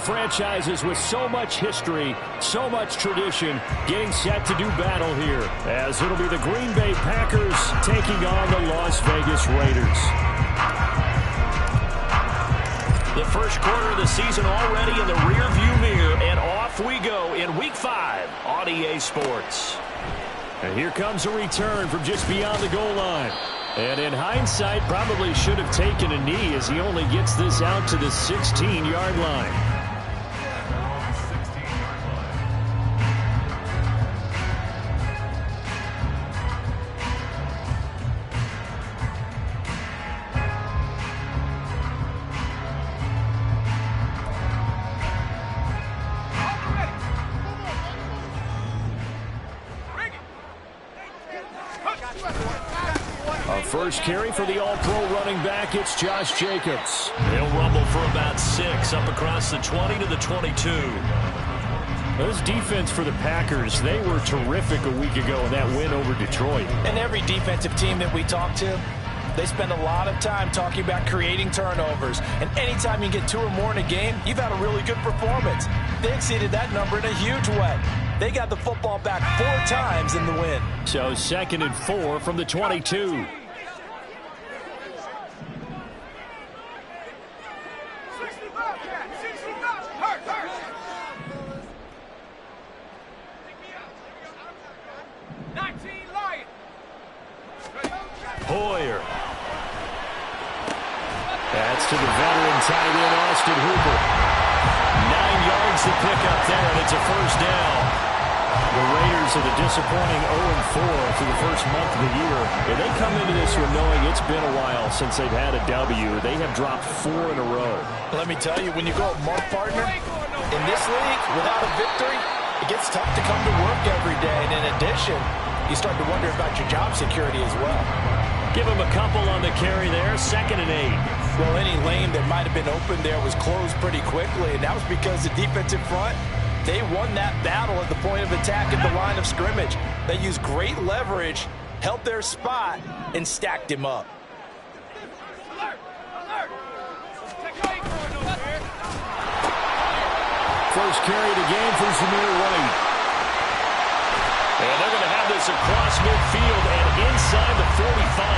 franchises with so much history, so much tradition, getting set to do battle here, as it'll be the Green Bay Packers taking on the Las Vegas Raiders. The first quarter of the season already in the rearview mirror, and off we go in Week 5 on EA Sports. And here comes a return from just beyond the goal line. And in hindsight, probably should have taken a knee as he only gets this out to the 16-yard line. First carry for the all-pro running back, it's Josh Jacobs. He'll rumble for about 6 up across the 20 to the 22. This defense for the Packers, they were terrific a week ago in that win over Detroit. And every defensive team that we talk to, they spend a lot of time talking about creating turnovers. And anytime you get 2 or more in a game, you've had a really good performance. They exceeded that number in a huge way. They got the football back 4 times in the win. So 2nd and 4 from the 22. Hoyer. That's to the veteran tight end, Austin Hooper. 9 yards to pick up there, and it's a first down. The Raiders are the disappointing 0-4 through the first month of the year. And they come into this one knowing it's been a while since they've had a W. They have dropped 4 in a row. Let me tell you, when you go month partner, in this league, without a victory, it gets tough to come to work every day. And in addition, you start to wonder about your job security as well. Give him a couple on the carry there, 2nd and 8. Well, any lane that might have been open there was closed pretty quickly, and that was because the defensive front, they won that battle at the point of attack at the line of scrimmage. They used great leverage, held their spot, and stacked him up. First carry of the game for Zamir White. And they're going to have this across midfield and inside the 45.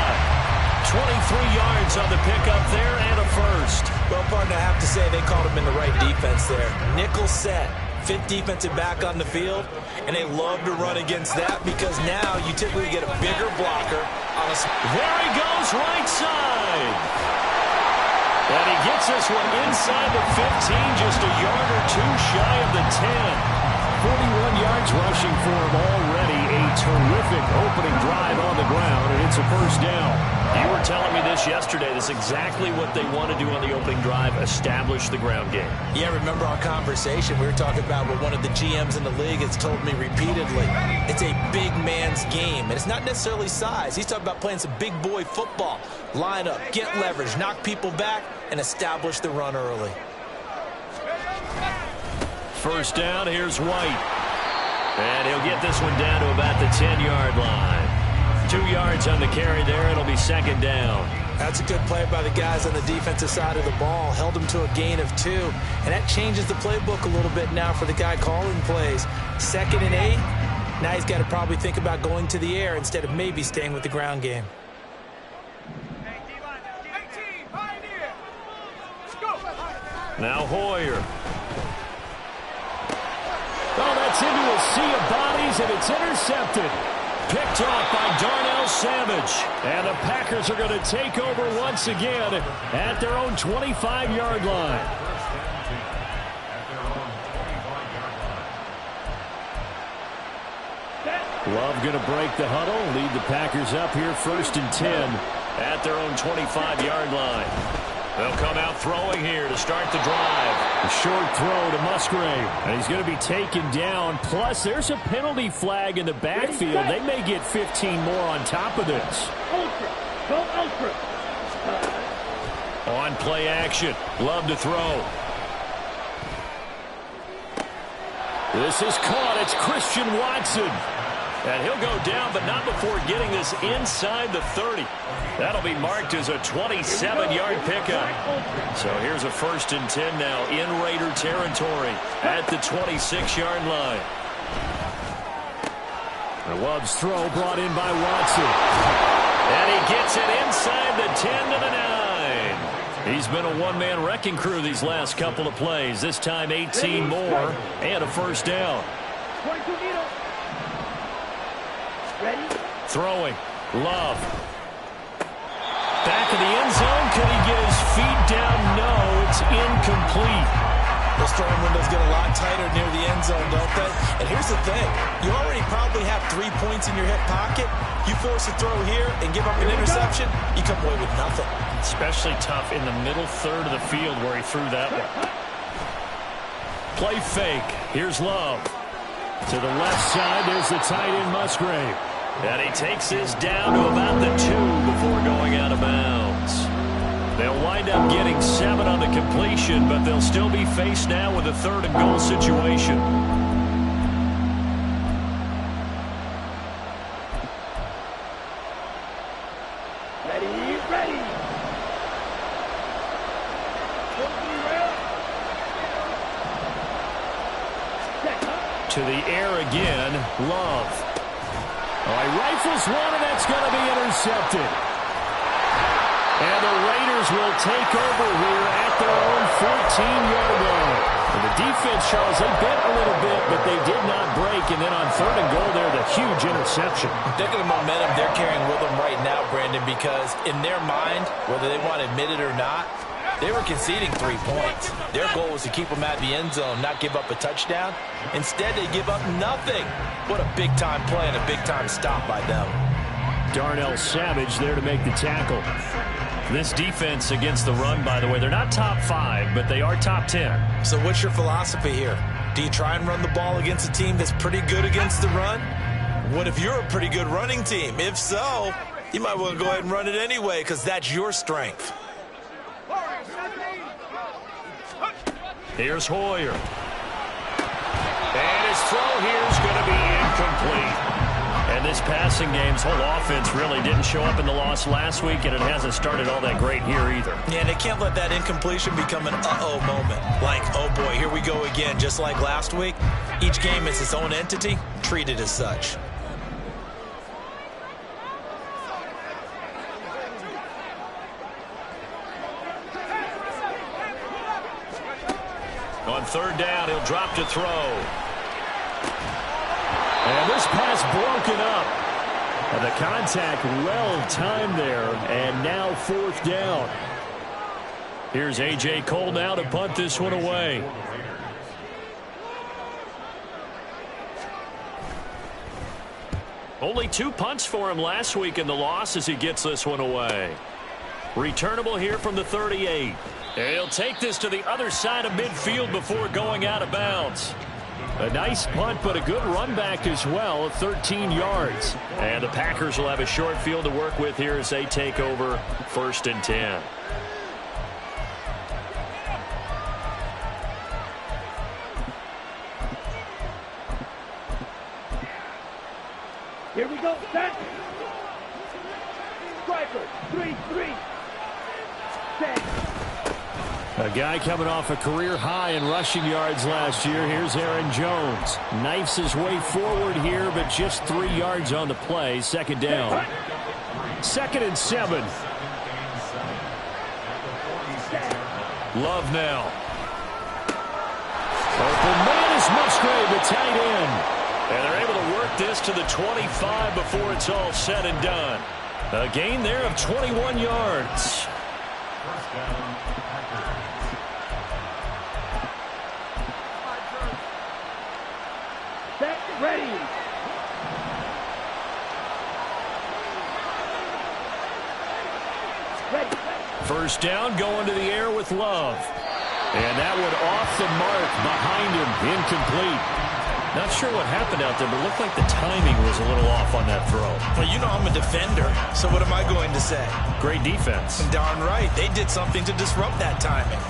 23 yards on the pickup there and a first. Well, partner, I have to say they called him in the right defense there. Nickel set, 5th defensive back on the field, and they love to run against that because now you typically get a bigger blocker on a... There he goes, right side. And he gets this one inside the 15, just a yard or 2 shy of the 10. 41 yards rushing for him already. A terrific opening drive on the ground, and it's a first down. You were telling me this yesterday. This is exactly what they want to do on the opening drive, establish the ground game. Yeah, remember our conversation? We were talking about what one of the GMs in the league has told me repeatedly. It's a big man's game, and it's not necessarily size. He's talking about playing some big boy football. Line up, get leverage, knock people back, and establish the run early. First down, here's White. And he'll get this one down to about the 10-yard line. 2 yards on the carry there. It'll be 2nd down. That's a good play by the guys on the defensive side of the ball. Held him to a gain of 2. And that changes the playbook a little bit now for the guy calling plays. 2nd and 8. Now he's got to probably think about going to the air instead of maybe staying with the ground game. Now Hoyer. Oh, that's into a sea of bodies, and it's intercepted. Picked off by Darnell Savage. And the Packers are going to take over once again at their own 25-yard line. Love going to break the huddle, lead the Packers up here 1st and 10 at their own 25-yard line. They'll come out throwing here to start the drive. A short throw to Musgrave, and he's going to be taken down. Plus, there's a penalty flag in the backfield. They may get 15 more on top of this. On play action. Love to throw. This is caught. It's Christian Watson. And he'll go down, but not before getting this inside the 30. That'll be marked as a 27-yard pickup. So here's a 1st and 10 now in Raider territory at the 26-yard line. The Love's throw brought in by Watson. And he gets it inside the 10 to the 9. He's been a one-man wrecking crew these last couple of plays. This time 18 more and a 1st down. Throwing. Love. Back of the end zone. Could he get his feet down? No, it's incomplete. Those throwing windows get a lot tighter near the end zone, don't they? And here's the thing. You already probably have 3 points in your hip pocket. You force a throw here and give up an interception, you come away with nothing. Especially tough in the middle third of the field where he threw that one. Play fake. Here's Love. To the left side, there's the tight end Musgrave. And he takes this down to about the 2 before going out of bounds. They'll wind up getting 7 on the completion, but they'll still be faced now with a 3rd and goal situation. Ready. To the air again, Love. Oh, he rifles one, and that's going to be intercepted. And the Raiders will take over here at their own 14-yard line. And the defense, Charles, they bent a little bit, but they did not break. And then on 3rd and goal there, the huge interception. Look at the momentum they're carrying with them right now, Brandon, because in their mind, whether they want to admit it or not, they were conceding 3 points. Their goal was to keep them at the end zone, not give up a touchdown. Instead, they give up nothing. What a big-time play and a big-time stop by them. Darnell Savage there to make the tackle. This defense against the run, by the way, they're not top 5, but they are top 10. So what's your philosophy here? Do you try and run the ball against a team that's pretty good against the run? What if you're a pretty good running team? If so, you might want to go ahead and run it anyway because that's your strength. Here's Hoyer. And his throw here is going to be incomplete. And this passing game's whole offense really didn't show up in the loss last week, and it hasn't started all that great here either. Yeah, and they can't let that incompletion become an uh-oh moment. Like, oh boy, here we go again, just like last week. Each game is its own entity, treated as such. On 3rd down, he'll drop to throw. And this pass broken up. And the contact well timed there. And now 4th down. Here's A.J. Cole now to punt this one away. Only 2 punts for him last week in the loss as he gets this one away. Returnable here from the 38. And he'll take this to the other side of midfield before going out of bounds. A nice punt, but a good run back as well, 13 yards. And the Packers will have a short field to work with here as they take over 1st and 10. Here we go, set. Striker, 3-3. Set. A guy coming off a career high in rushing yards last year. Here's Aaron Jones. Knifes his way forward here, but just 3 yards on the play. 2nd down. 2nd and 7. Love now. Open man is Musgrave, the tight end. And they're able to work this to the 25 before it's all said and done. A gain there of 21 yards. Set, ready. Ready. 1st down, going to the air with Love. And that one off the mark behind him, incomplete. Not sure what happened out there, but it looked like the timing was a little off on that throw. Well, you know I'm a defender, so what am I going to say? Great defense. Darn right. They did something to disrupt that timing.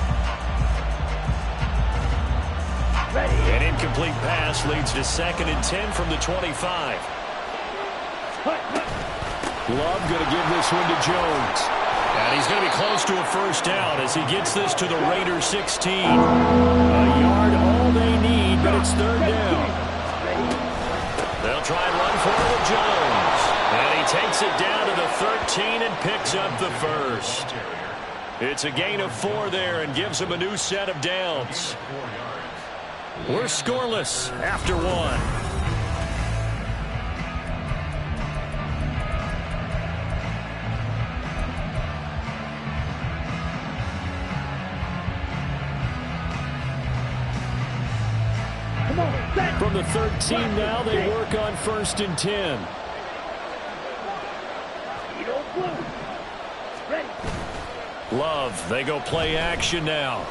Ready. An incomplete pass leads to 2nd and 10 from the 25. Love going to give this one to Jones. And he's going to be close to a first down as he gets this to the Raiders 16. A yard all they need, but it's third down. They'll try and run for it with Jones. And he takes it down to the 13 and picks up the first. It's a gain of 4 there and gives him a new set of downs. We're scoreless after 1. From the 13 now, they work on 1st and 10. Love, they go play action now.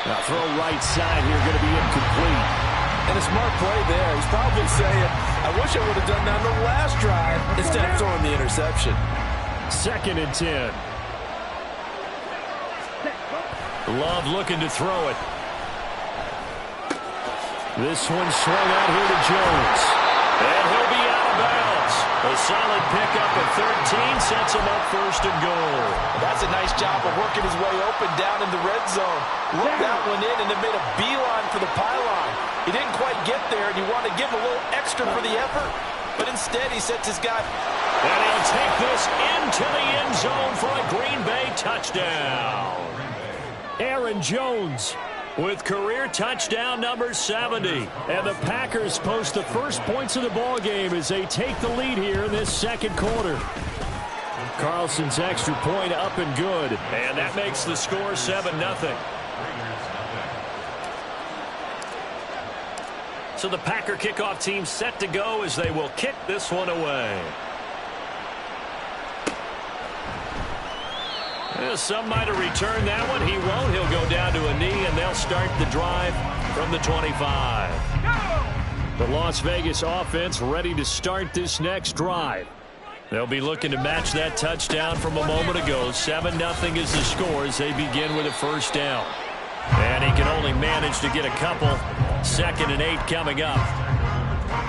Now throw right side here, going to be incomplete. And a smart play there. He's probably saying, I wish I would have done that on the last drive instead of throwing the interception. 2nd and 10. Love looking to throw it. This one swung out here to Jones. And he'll be out of bounds. A solid pickup at 13 sets him up 1st and goal. That's a nice job of working his way open down in the red zone. Looked that one in and then made a beeline for the pylon. He didn't quite get there, and he wanted to give a little extra for the effort. But instead, he sets his guy. And he'll take this into the end zone for a Green Bay touchdown. Aaron Jones with career touchdown number 70. And the Packers post the first points of the ball game as they take the lead here in this second quarter. Carlson's extra point up and good. And that makes the score 7-0. So the Packer kickoff team set to go as they will kick this one away. Some might have returned that one. He won't. He'll go down to a knee, and they'll start the drive from the 25. The Las Vegas offense ready to start this next drive. They'll be looking to match that touchdown from a moment ago. 7-0 is the score as they begin with a first down. And he can only manage to get a couple. 2nd and 8 coming up.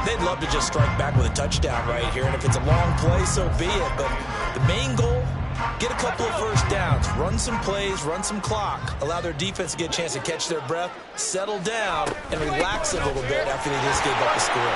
They'd love to just strike back with a touchdown right here, and if it's a long play, so be it. But the main goal, get a couple of first downs, run some plays, run some clock, allow their defense to get a chance to catch their breath, settle down, and relax a little bit after they just gave up the score.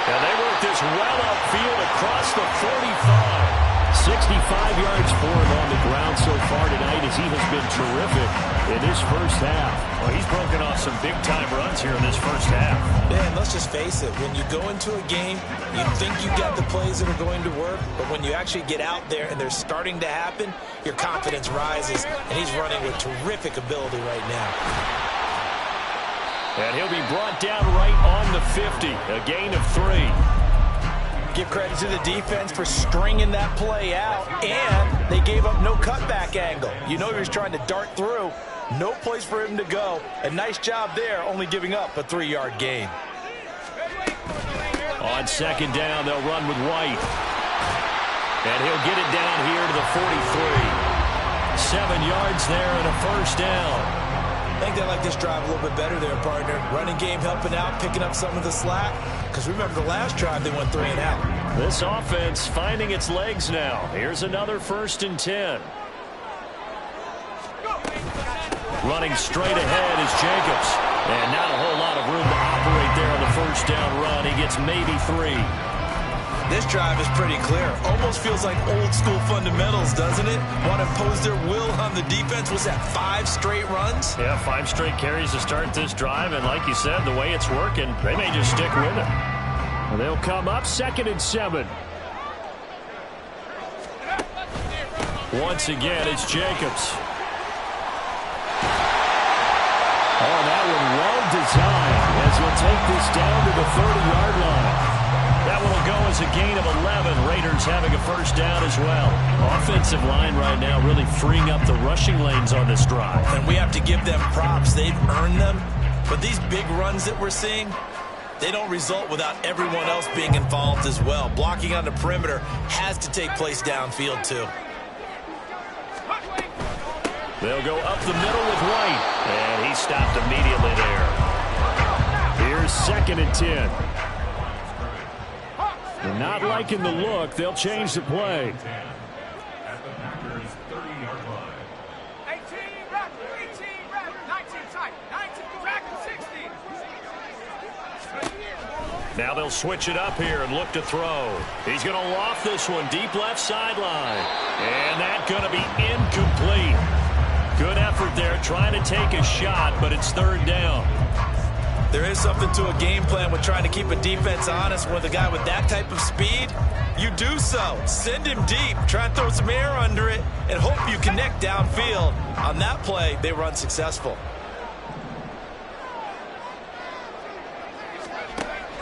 And they work this well upfield across the 45. 65 yards for him on the ground so far tonight as he has been terrific in his first half. Well, he's broken off some big-time runs here in this first half. Yeah, and let's just face it. When you go into a game, you think you got the plays that are going to work, but when you actually get out there and they're starting to happen, your confidence rises, and he's running with terrific ability right now. And he'll be brought down right on the 50, a gain of 3. Give credit to the defense for stringing that play out, and they gave up no cutback angle. You know he was trying to dart through. No place for him to go. A nice job there, only giving up a 3-yard gain. On 2nd down, they'll run with White. And he'll get it down here to the 43. 7 yards there and a first down. I think they like this drive a little bit better there, partner. Running game helping out, picking up some of the slack. Because remember the last drive, they went 3 and out. This offense finding its legs now. Here's another 1st and 10. Running straight ahead is Jacobs. And not a whole lot of room to operate there on the first down run. He gets maybe 3. This drive is pretty clear. Almost feels like old school fundamentals, doesn't it? Want to impose their will on the defense. Was that 5 straight runs? Yeah, 5 straight carries to start this drive. And like you said, the way it's working, they may just stick with it. And they'll come up 2nd and 7. Once again, it's Jacobs. Oh, that one well designed as he'll take this down to the 30-yard line. That one will go as a gain of 11. Raiders having a first down as well. Offensive line right now really freeing up the rushing lanes on this drive. And we have to give them props. They've earned them. But these big runs that we're seeing, they don't result without everyone else being involved as well. Blocking on the perimeter has to take place downfield too. They'll go up the middle with White. And he stopped immediately there. Here's 2nd and 10. They're not liking the look. They'll change the play. At the Packers' 30-yard line. 18 rep, 19 tight, 19 track, 60. Now they'll switch it up here and look to throw. He's going to loft this one deep left sideline. And that's going to be incomplete. Good effort there trying to take a shot, but it's 3rd down. There is something to a game plan with trying to keep a defense honest with a guy with that type of speed. You do so. Send him deep. Try and throw some air under it and hope you connect downfield. On that play, they were unsuccessful.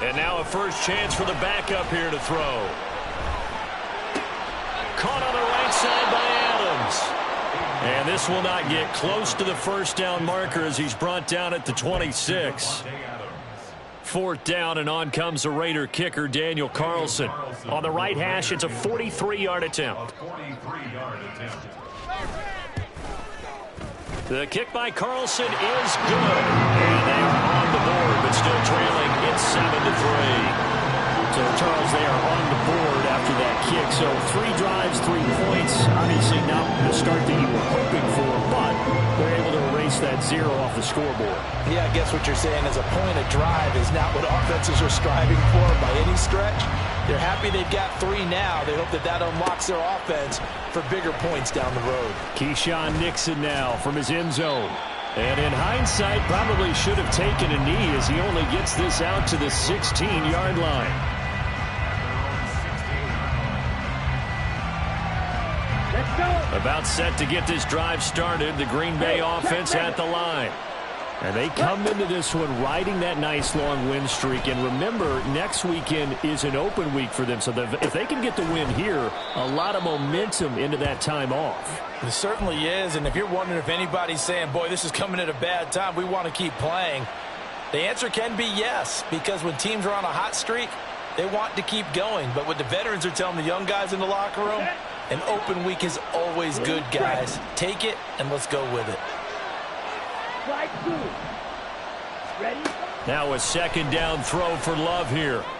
And now a first chance for the backup here to throw. Caught on the right side by Adams. And this will not get close to the first down marker as he's brought down at the 26. 4th down, and on comes the Raider kicker, Daniel Carlson. On the right hash, it's a 43-yard attempt. The kick by Carlson is good. And they are on the board, but still trailing. It's 7-3. So, Charles, they are on the board after that kick. So 3 drives, 3 points. Obviously not the start that you were hoping for, but they're able to erase that 0 off the scoreboard. Yeah, I guess what you're saying is a point of drive is not what offenses are striving for by any stretch. They're happy they've got 3 now. They hope that that unlocks their offense for bigger points down the road. Keyshawn Nixon now from his end zone. And in hindsight, probably should have taken a knee as he only gets this out to the 16-yard line. About set to get this drive started. The Green Bay offense at the line. And they come into this one riding that nice long win streak. And remember, next weekend is an open week for them. So if they can get the win here, a lot of momentum into that time off. It certainly is. And if you're wondering if anybody's saying, boy, this is coming at a bad time, we want to keep playing, the answer can be yes. Because when teams are on a hot streak, they want to keep going. But what the veterans are telling the young guys in the locker room, an open week is always good, guys. Take it, and let's go with it. Ready? Now a 2nd down throw for Love here. Over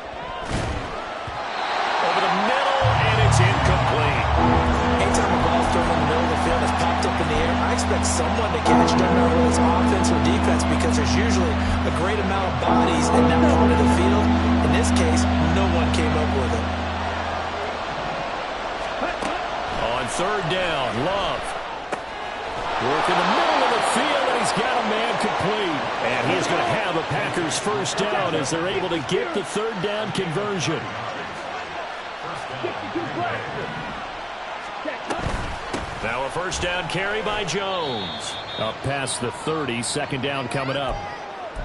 the middle, and it's incomplete. Anytime a ball thrown in the middle of the field has popped up in the air, I expect someone to catch it. Doesn't matter whether it's offense or defense, because there's usually a great amount of bodies in that part of the field. In this case, no one came up with it. On 3rd down, Love. Work in the middle of the field, and he's got a man complete. And he's going to have a Packers first down as they're able to get the 3rd down conversion. Now a first down carry by Jones. Up past the 30, 2nd down coming up.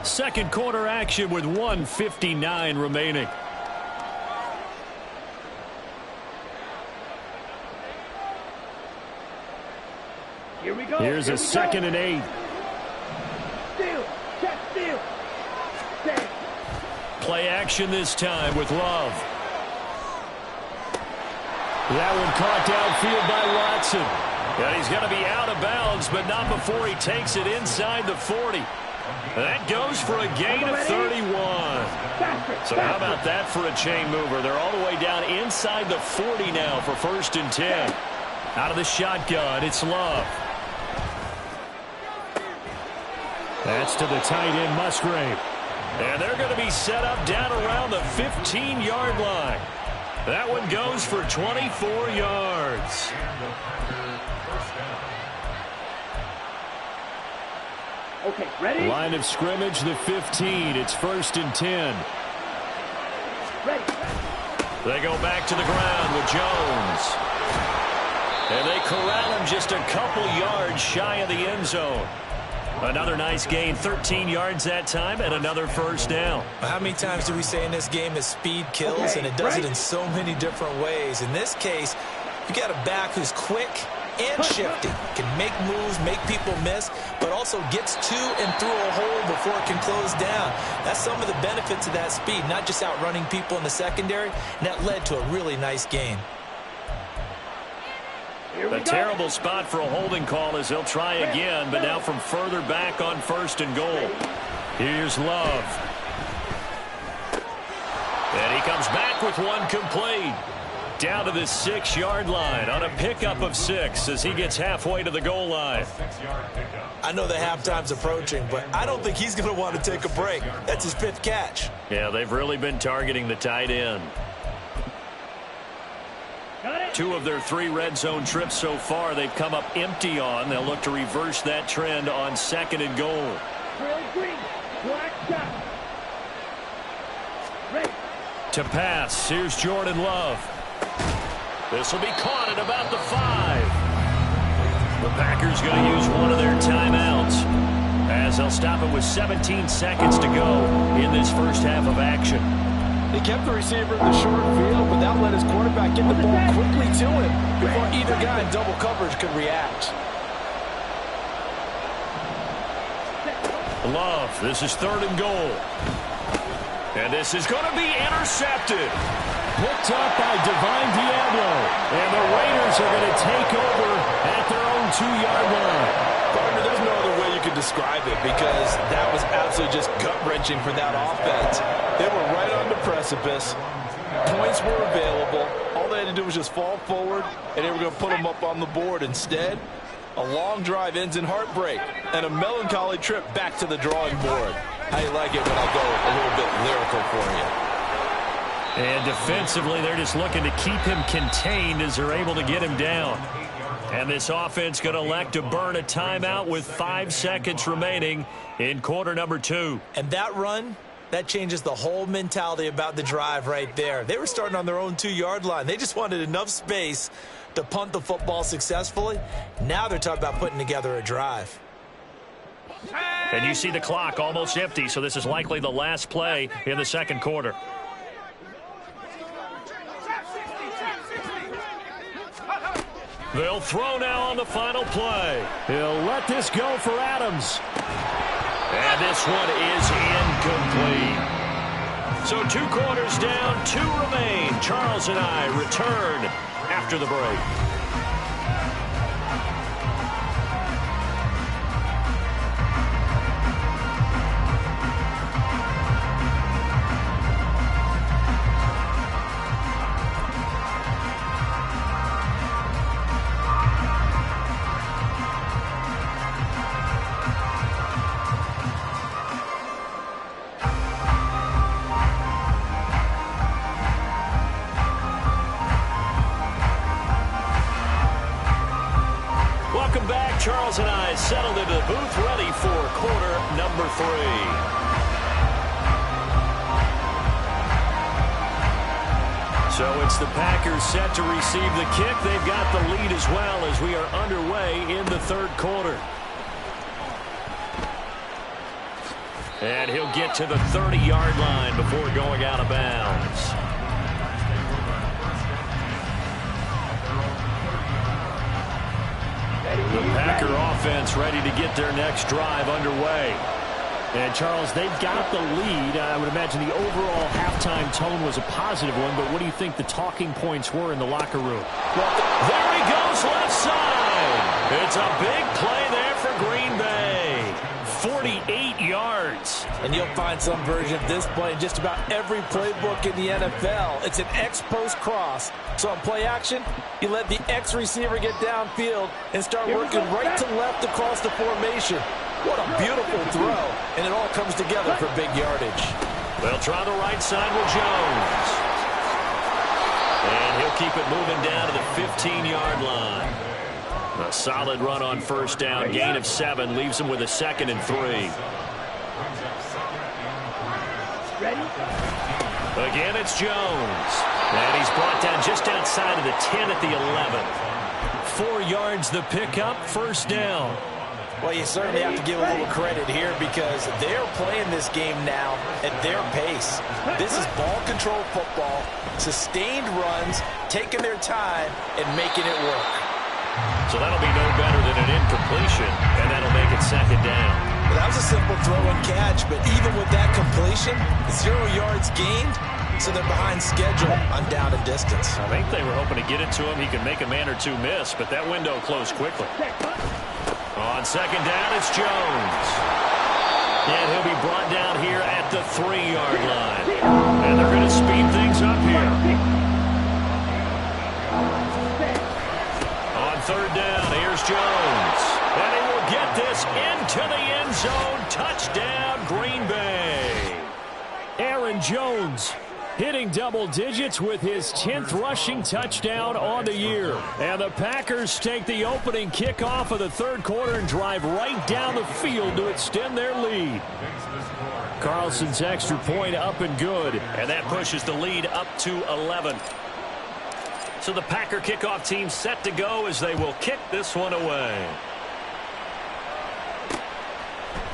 2nd quarter action with 1:59 remaining. Here we go. Here's a 2nd and 8. Steal. Check steal. Stay. Play action this time with Love. That one caught downfield by Watson. And he's going to be out of bounds, but not before he takes it inside the 40. That goes for a gain of 31. So how about that for a chain mover? They're all the way down inside the 40 now for 1st and 10. Out of the shotgun, it's Love. That's to the tight end, Musgrave. And they're going to be set up down around the 15-yard line. That one goes for 24 yards. Okay, ready? Line of scrimmage, the 15. It's 1st and 10. Ready. They go back to the ground with Jones. And they corral him just a couple yards shy of the end zone. Another nice gain, 13 yards that time, and another first down. How many times do we say in this game that speed kills, and it does it in so many different ways? In this case, you got a back who's quick and shifty, can make moves, make people miss, but also gets to and through a hole before it can close down. That's some of the benefits of that speed, not just outrunning people in the secondary, and that led to a really nice gain. A terrible spot for a holding call as they'll try again, but now from further back on 1st and goal. Here's Love. And he comes back with one complete. Down to the 6-yard line on a pickup of 6 as he gets halfway to the goal line. I know the halftime's approaching, but I don't think he's going to want to take a break. That's his 5th catch. Yeah, they've really been targeting the tight end. 2 of their 3 red zone trips so far they've come up empty on. They'll look to reverse that trend on 2nd and goal. To pass, here's Jordan Love. This will be caught at about the 5. The Packers going to use one of their timeouts as they'll stop it with 17 seconds to go in this first half of action. They kept the receiver in the short field, but that let his quarterback get the ball quickly to him before either guy in double coverage could react. Love, this is 3rd and goal. And this is going to be intercepted. Picked up by Divine Diablo. And the Raiders are going to take over at their own 2-yard line. Partner, there's no other way you could describe it because that was absolutely just gut-wrenching for that offense. They were right on the precipice. Points were available. All they had to do was just fall forward, and they were going to put them up on the board. Instead, a long drive ends in heartbreak and a melancholy trip back to the drawing board. How you like it when I go a little bit lyrical for you? And defensively, they're just looking to keep him contained as they're able to get him down. And this offense going to elect to burn a timeout with 5 seconds remaining in quarter number 2. And that run, that changes the whole mentality about the drive right there. They were starting on their own 2-yard line. They just wanted enough space to punt the football successfully. Now they're talking about putting together a drive. And you see the clock almost empty, so this is likely the last play in the second quarter. They'll throw now on the final play. He'll let this go for Adams. And this one is incomplete. So 2 quarters down, 2 remain. Charles and I return after the break. Charles and I settled into the booth, ready for quarter number 3. So it's the Packers set to receive the kick. They've got the lead as well as we are underway in the 3rd quarter. And he'll get to the 30-yard line before going out of bounds. The Packer offense ready to get their next drive underway. And, Charles, they've got the lead. I would imagine the overall halftime tone was a positive one, but what do you think the talking points were in the locker room? Well, there he goes left side. It's a big play there for Green Bay. 48 yards. And you'll find some version of this play in just about every playbook in the NFL. It's an X-post cross. So on play action, you let the X receiver get downfield and start working right to left across the formation. What a beautiful throw. And it all comes together for big yardage. They'll try the right side with Jones. And he'll keep it moving down to the 15-yard line. A solid run on first down. Gain of 7 leaves him with a 2nd and 3. Again, it's Jones. And he's brought down just outside of the 10 at the 11. 4 yards the pickup, first down. Well, you certainly have to give a little credit here because they're playing this game now at their pace. This is ball control football, sustained runs, taking their time, and making it work. So that'll be no better than an incompletion, and that'll make it 2nd down. Well, that was a simple throw and catch, but even with that completion, 0 yards gained, so they're behind schedule on down and distance. I think they were hoping to get it to him. He could make a man or 2 miss, but that window closed quickly. On 2nd down, it's Jones. And he'll be brought down here at the 3-yard line. And they're going to speed things up here. On 3rd down, here's Jones. And he will get this into the end zone. Touchdown, Green Bay. Aaron Jones hitting double digits with his 10th rushing touchdown on the year. And the Packers take the opening kickoff of the 3rd quarter and drive right down the field to extend their lead. Carlson's extra point up and good. And that pushes the lead up to 11. So the Packer kickoff team set to go as they will kick this one away.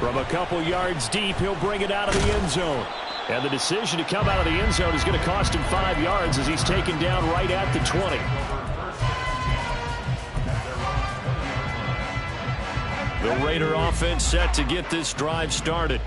From a couple yards deep, he'll bring it out of the end zone. And the decision to come out of the end zone is going to cost him 5 yards as he's taken down right at the 20. The Raider offense set to get this drive started.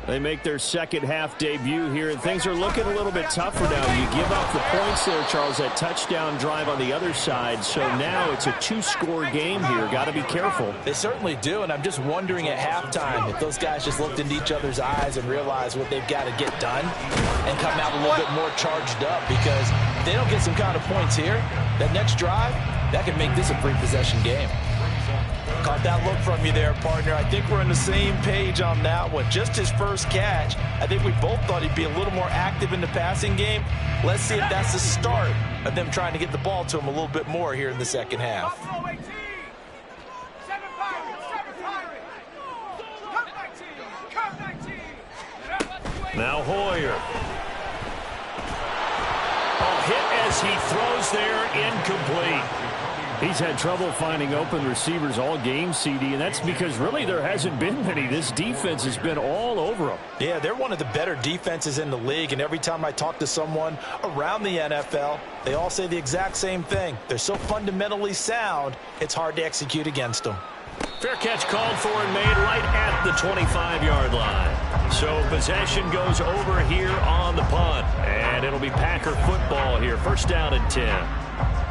They make their second half debut here, and things are looking a little bit tougher now. You give up the points there, Charles, that touchdown drive on the other side. So now it's a 2-score game here. Got to be careful. They certainly do, and I'm just wondering at halftime if those guys just looked into each other's eyes and realized what they've got to get done and come out a little bit more charged up, because if they don't get some kind of points here, that next drive, that could make this a 3-possession game. Caught that look from you there, partner. I think we're on the same page on that one. Just his first catch. I think we both thought he'd be a little more active in the passing game. Let's see if that's the start of them trying to get the ball to him a little bit more here in the second half. Now Hoyer. A hit as he throws there, incomplete. He's had trouble finding open receivers all game, CD, and that's because really there hasn't been many. This defense has been all over them. Yeah, they're one of the better defenses in the league, and every time I talk to someone around the NFL, they all say the exact same thing. They're so fundamentally sound, it's hard to execute against them. Fair catch called for and made right at the 25-yard line. So possession goes over here on the punt, and it'll be Packer football here. 1st down and 10.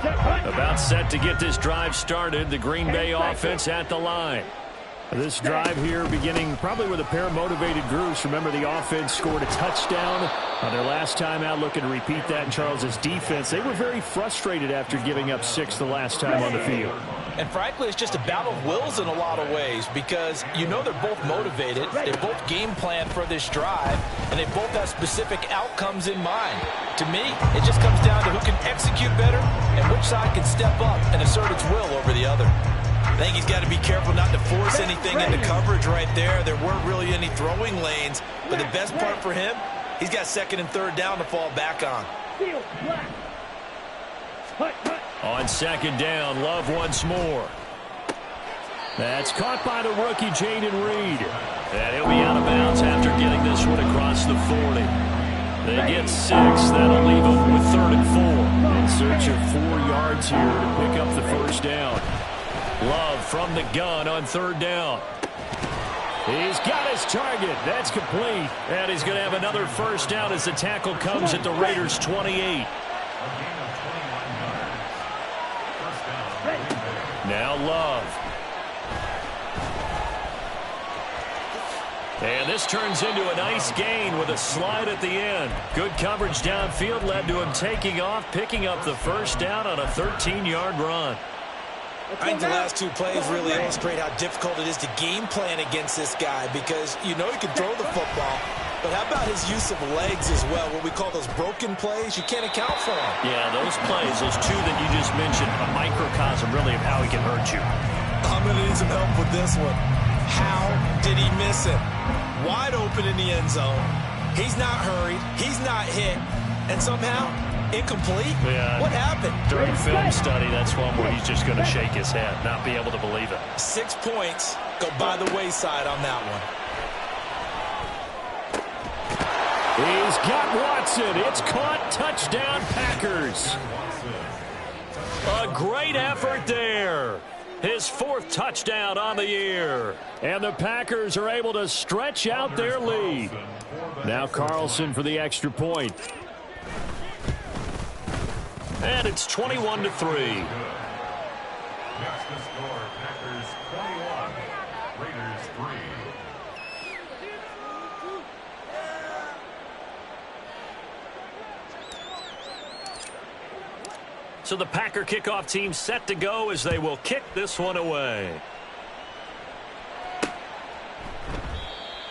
About set to get this drive started. The Green Bay offense at the line. This drive here beginning probably with a pair of motivated groups. Remember, the offense scored a touchdown on their last time out. Looking to repeat that in Charles's defense. They were very frustrated after giving up 6 the last time on the field. And frankly, it's just a battle of wills in a lot of ways, because you know they're both motivated. They both game plan for this drive, and they both have specific outcomes in mind. To me, it just comes down to who can execute better and which side can step up and assert its will over the other. I think he's got to be careful not to force anything into coverage right there. There weren't really any throwing lanes, but the best part for him, he's got 2nd and 3rd down to fall back on. On 2nd down, Love once more. That's caught by the rookie, Jaden Reed. And he'll be out of bounds after getting this one across the 40. They get 6. That'll leave them with 3rd and 4. In search of 4 yards here to pick up the 1st down. Love from the gun on 3rd down. He's got his target. That's complete. And he's going to have another 1st down as the tackle comes at the Raiders' 28. Now Love. And this turns into a nice gain with a slide at the end. Good coverage downfield led to him taking off, picking up the 1st down on a 13-yard run. I think the last 2 plays really illustrate how difficult it is to game plan against this guy, because you know he can throw the football, but how about his use of legs as well, what we call those broken plays? You can't account for them. Yeah, those plays, those 2 that you just mentioned, a microcosm really of how he can hurt you. I'm going to need some help with this one. How did he miss it? Wide open in the end zone. He's not hurried. He's not hit. And somehow, incomplete? Yeah. What happened? During film study, that's one where he's just going to shake his head, not be able to believe it. 6 points go by the wayside on that one. He's got Watson. It's caught. Touchdown, Packers. A great effort there. His 4th touchdown on the year. And the Packers are able to stretch out their lead. Now Carlson for the extra point. And it's 21-3. That's the score. Packers 21, Raiders 3. So the Packer kickoff team set to go as they will kick this one away.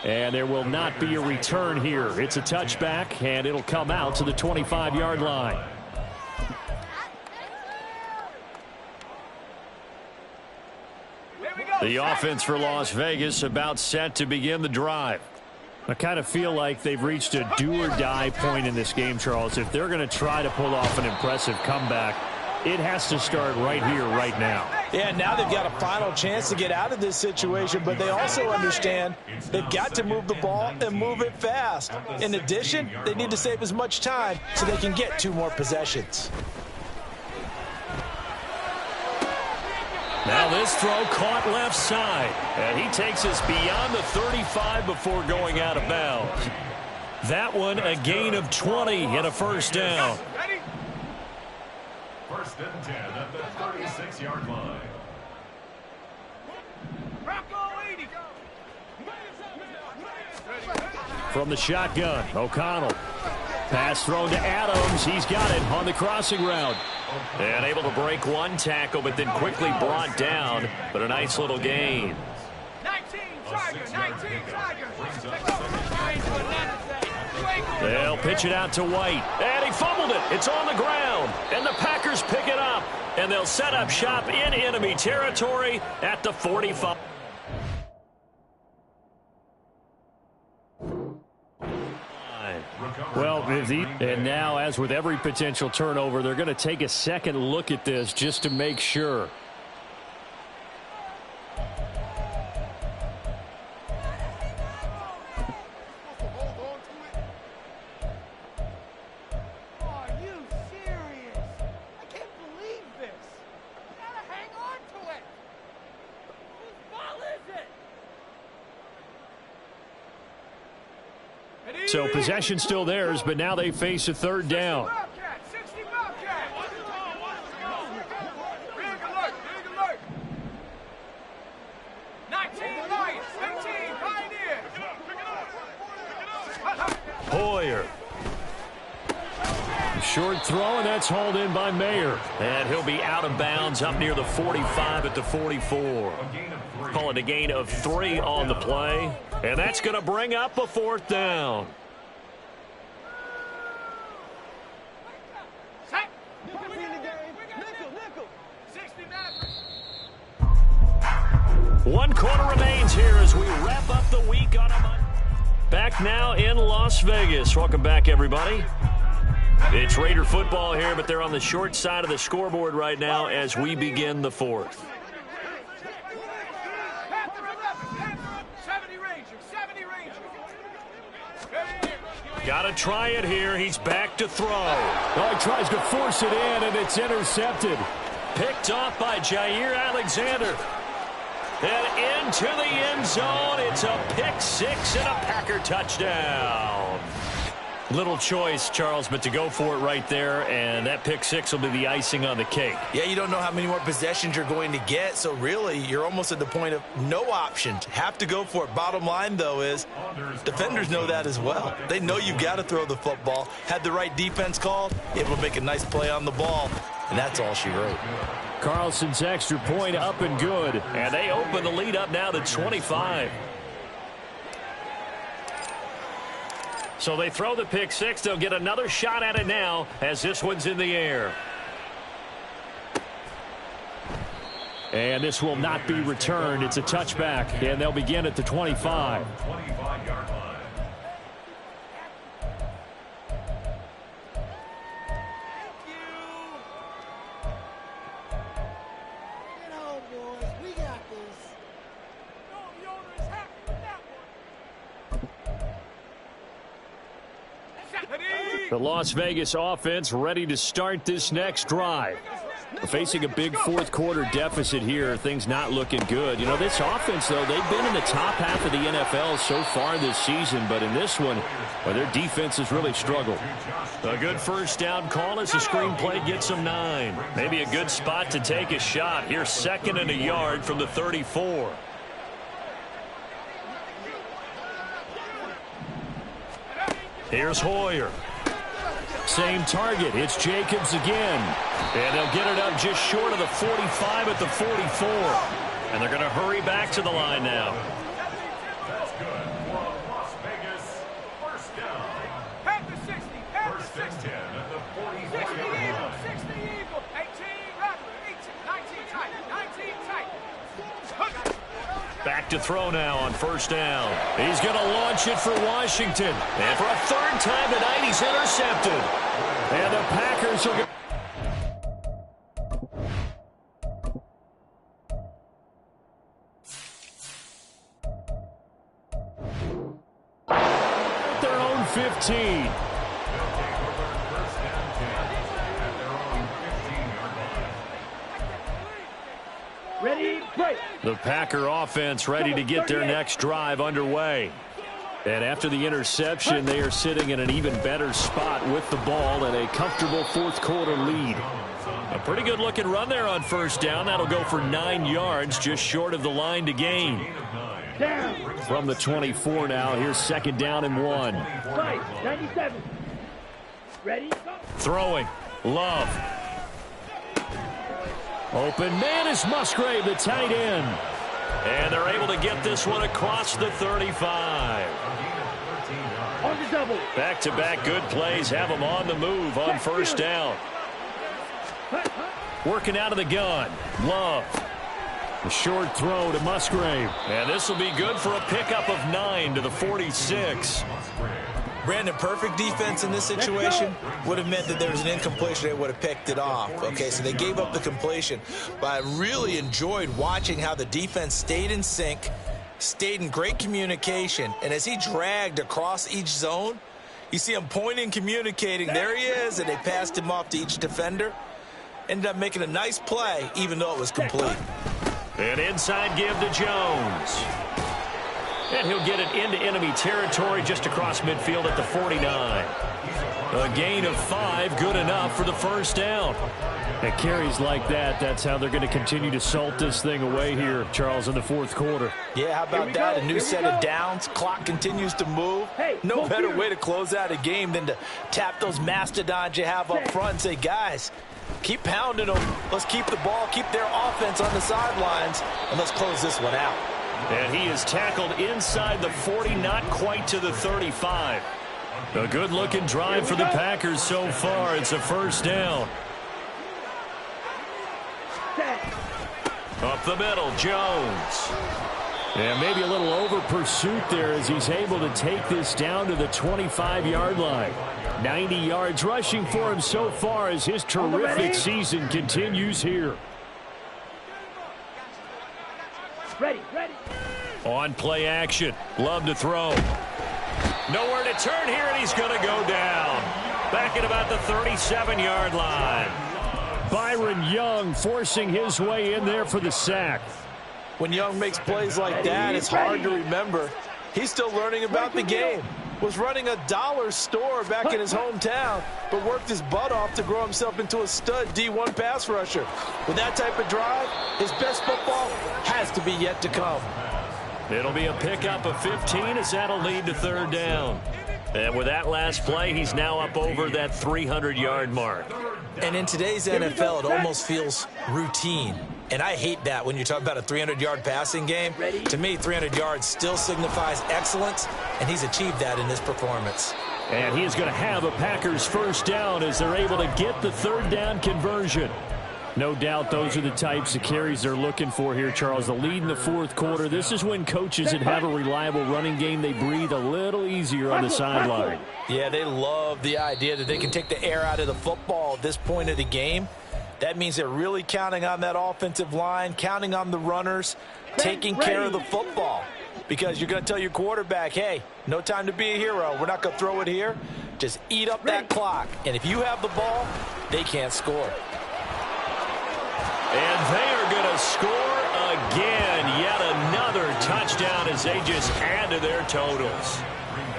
And there will not be a return here. It's a touchback, and it'll come out to the 25-yard line. The offense for Las Vegas about set to begin the drive. I kind of feel like they've reached a do-or-die point in this game, Charles. If they're going to try to pull off an impressive comeback, it has to start right here, right now. Yeah, now they've got a final chance to get out of this situation, but they also understand they've got to move the ball and move it fast. In addition, they need to save as much time so they can get 2 more possessions. Now this throw caught left side, and he takes us beyond the 35 before going out of bounds. That one a gain of 20 and a first down. First and 10 at the 36-yard line. From the shotgun, O'Connell. Pass thrown to Adams. He's got it on the crossing route. And able to break one tackle, but then quickly brought down. But a nice little gain. 19 Tigers. They'll pitch it out to White. And he fumbled it. It's on the ground. And the Packers pick it up. And they'll set up shop in enemy territory at the 45. Well, and now, as with every potential turnover, they're going to take a second look at this just to make sure. Are you serious? I can't believe this. You gotta hang on to it. Whose ball is it? So possession still theirs, but now they face a third down. 60 Bobcat. Big alert. 19 Lions, 15 Pioneers. Hoyer. Short throw, and that's hauled in by Mayer. And he'll be out of bounds up near the 45 at the 44. Call it a gain of 3 on the play. And that's going to bring up a 4th down. One quarter remains here as we wrap up the week on a Monday. Back now in Las Vegas. Welcome back, everybody. It's Raider football here, but they're on the short side of the scoreboard right now as we begin the 4th. 70 Rangers. Got to try it here. He's back to throw. Oh, he tries to force it in, and it's intercepted. Picked off by Jair Alexander. And into the end zone. It's a pick 6 and a Packer touchdown. Little choice, Charles, but to go for it right there, and that pick 6 will be the icing on the cake. Yeah, you don't know how many more possessions you're going to get, so really you're almost at the point of no options. Have to go for it. Bottom line, though, is defenders know that as well. They know you've got to throw the football. Had the right defense called, able to make a nice play on the ball, and that's all she wrote. Carlson's extra point up and good. And they open the lead up now to 25. So they throw the pick 6. They'll get another shot at it now as this one's in the air. And this will not be returned. It's a touchback, and they'll begin at the 25. 25-yard line. The Las Vegas offense ready to start this next drive. We're facing a big fourth quarter deficit here. Things not looking good. You know, this offense, though, they've been in the top half of the NFL so far this season. But in this one, well, their defense has really struggled. A good first down call as the screenplay gets them 9. Maybe a good spot to take a shot. Here's 2nd and a yard from the 34. Here's Hoyer. Same target. It's Jacobs again. And they'll get it up just short of the 45 at the 44. And they're going to hurry back to the line now. That's good for Las Vegas. First down. Head to 60. Head to First and 60. 10 at the 60 40-yard Eagle. line. 60 Eagle. 18 Rattler. 18. 19 tight. 19 tight. Back to throw now on first down. He's going to launch it for Washington. And for a third time tonight, he's intercepted. And the Packers will get... their own 15. Ready, break. The Packer offense ready to get their next drive underway. And after the interception, they are sitting in an even better spot with the ball and a comfortable fourth quarter lead. A pretty good looking run there on first down. That'll go for 9 yards, just short of the line to gain. Down. From the 24 now, here's second down and 1. Right, 97. Ready, go. Throwing. Love. Open man is Musgrave, the tight end. And they're able to get this one across the 35. On the double. Back-to-back good plays have them on the move on first down. Working out of the gun. Love. A short throw to Musgrave. And this will be good for a pickup of 9 to the 46. Brandon, perfect defense in this situation would have meant that there was an incompletion. They would have picked it off. Okay, so they gave up the completion. But I really enjoyed watching how the defense stayed in sync, stayed in great communication. And as he dragged across each zone, you see him pointing, communicating. There he is, and they passed him off to each defender. Ended up making a nice play, even though it was complete. An inside give to Jones. And he'll get it into enemy territory just across midfield at the 49. A gain of 5, good enough for the first down. At carries like that, that's how they're going to continue to salt this thing away here, Charles, in the fourth quarter. Yeah, how about that? A new set of downs. Clock continues to move. No better way to close out a game than to tap those mastodons you have up front and say, guys, keep pounding them. Let's keep the ball, keep their offense on the sidelines, and let's close this one out. And he is tackled inside the 40, not quite to the 35. A good-looking drive for the Packers so far. It's a first down. Up the middle, Jones. And maybe a little over pursuit there as he's able to take this down to the 25-yard line. 90 yards rushing for him so far as his terrific season continues here. Ready, ready. On play action. Love to throw. Nowhere to turn here, and he's going to go down. Back at about the 37-yard line. Byron Young forcing his way in there for the sack. When Young makes plays like that, it's hard to remember. He's still learning about the game. Was running a dollar store back in his hometown, but worked his butt off to grow himself into a stud D1 pass rusher. With that type of drive, his best football has to be yet to come. It'll be a pickup of 15 as that'll lead to third down. And with that last play, he's now up over that 300-yard mark. And in today's NFL, it almost feels routine. And I hate that when you talk about a 300-yard passing game. To me, 300 yards still signifies excellence, and he's achieved that in this performance. And he is going to have a Packers first down as they're able to get the third down conversion. No doubt those are the types of carries they're looking for here, Charles. The lead in the fourth quarter. This is when coaches that have a reliable running game, they breathe a little easier on the sideline. Yeah, they love the idea that they can take the air out of the football at this point of the game. That means they're really counting on that offensive line, counting on the runners, taking care of the football. Because you're going to tell your quarterback, hey, no time to be a hero. We're not going to throw it here. Just eat up that clock. And if you have the ball, they can't score. And they are going to score again. Yet another touchdown as they just add to their totals.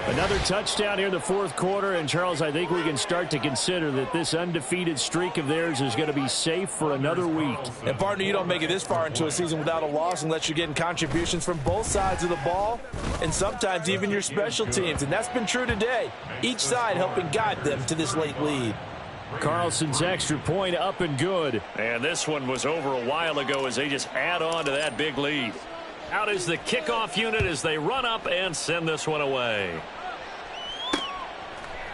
Another touchdown here in the fourth quarter. And, Charles, I think we can start to consider that this undefeated streak of theirs is going to be safe for another week. And, partner, you don't make it this far into a season without a loss unless you're getting contributions from both sides of the ball. and sometimes even your special teams, and that's been true today. Each side helping guide them to this late lead. Carlson's extra point up and good. And this one was over a while ago as they just add on to that big lead. Out is the kickoff unit as they run up and send this one away.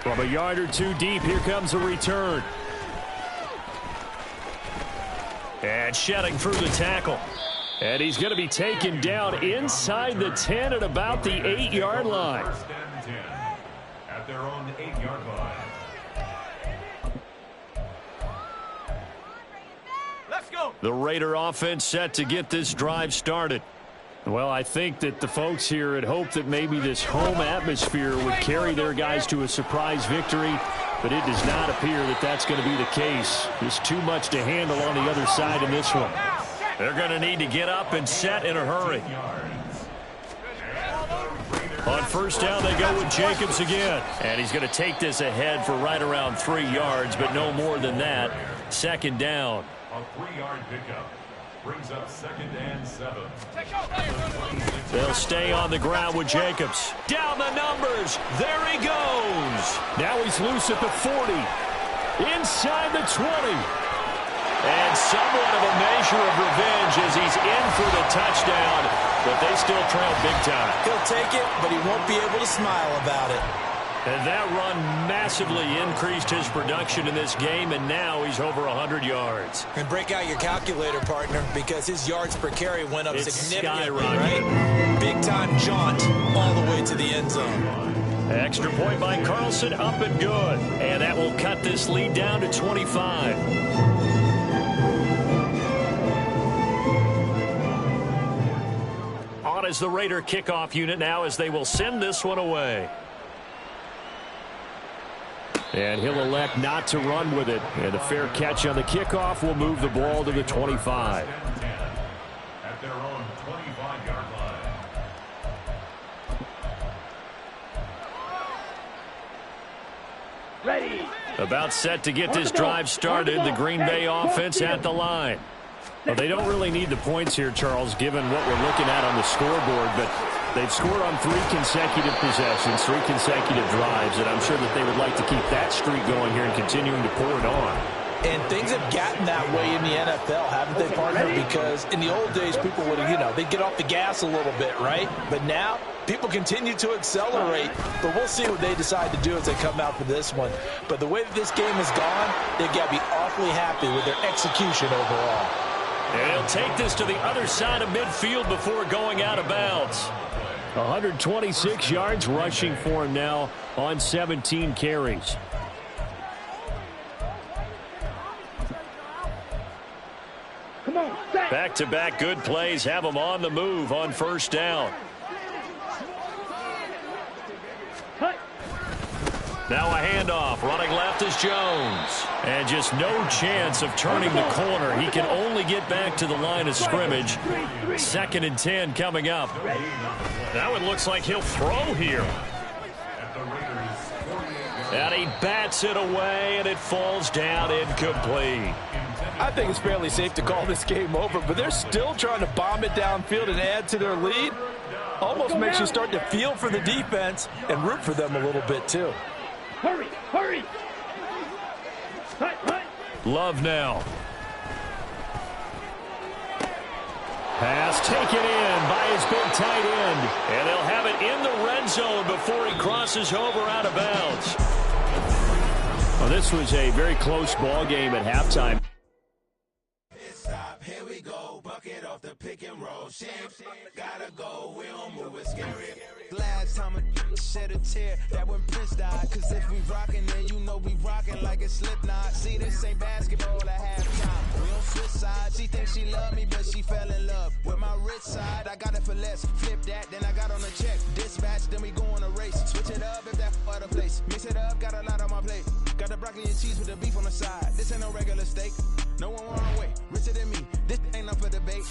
From a yard or two deep, here comes a return. And shedding through the tackle. And he's going to be taken down inside the 10 at about the 8-yard line. First and 10 at their own 8-yard line. Let's go. The Raider offense set to get this drive started. Well, I think that the folks here had hoped that maybe this home atmosphere would carry their guys to a surprise victory, but it does not appear that that's going to be the case. There's too much to handle on the other side in this one. They're going to need to get up and set in a hurry. On first down, they go with Jacobs again. And he's going to take this ahead for right around 3 yards, but no more than that. Second down. A 3-yard pickup brings up 2nd and 7. They'll stay on the ground with Jacobs. Down the numbers. There he goes. Now he's loose at the 40. Inside the 20. And somewhat of a measure of revenge as he's in for the touchdown, but they still trail big time. He'll take it, but he won't be able to smile about it. And that run massively increased his production in this game, and now he's over 100 yards. And break out your calculator, partner, because his yards per carry went up It's significantly, skyrocketed. right? Big-time jaunt all the way to the end zone. Extra point by Carlson, up and good. And that will cut this lead down to 25. On is the Raider kickoff unit now as they will send this one away. And he'll elect not to run with it. And a fair catch on the kickoff will move the ball to the 25. At their own 25-yard line. Ready. About set to get this drive started. The Green Bay offense at the line. Well, they don't really need the points here, Charles, given what we're looking at on the scoreboard. But they've scored on 3 consecutive possessions, 3 consecutive drives, and I'm sure that they would like to keep that streak going here and continuing to pour it on. And things have gotten that way in the NFL, haven't they, partner? Because in the old days, people would, they'd get off the gas a little bit, right? But now, people continue to accelerate. But we'll see what they decide to do as they come out for this one. But the way that this game has gone, they've got to be awfully happy with their execution overall. And he'll take this to the other side of midfield before going out of bounds. 126 yards rushing for him now on 17 carries. Come on, set. Back-to-back good plays have him on the move on first down. Cut. Now a handoff. Running left is Jones. And just no chance of turning the corner. He can only get back to the line of scrimmage. 2nd and 10 coming up. Now it looks like he'll throw here. And he bats it away, and it falls down incomplete. I think it's fairly safe to call this game over, but they're still trying to bomb it downfield and add to their lead. Almost makes you start to feel for the defense and root for them a little bit, too. Hurry, hurry. Cut, cut. Love now. Pass taken in by his big tight end. And they'll have it in the red zone before he crosses over out of bounds. Well, this was a very close ball game at halftime. Stop, here we go, bucket off the pick and roll. Gotta go, we don't move, it's scary. Last time a shed a tear, that when Prince died. Cause if we rockin', then you know we rockin' like a Slipknot. See, this ain't basketball at halftime. We don't switch sides. She thinks she love me, but she fell in love with my rich side. I got it for less. Flip that, then I got on a check. Dispatch, then we go on a race. Switch it up if that other place. Mix it up, got a lot on my plate. Got the broccoli and cheese with the beef on the side. This ain't no regular steak. No one run away. Richer than me. This ain't up for debate.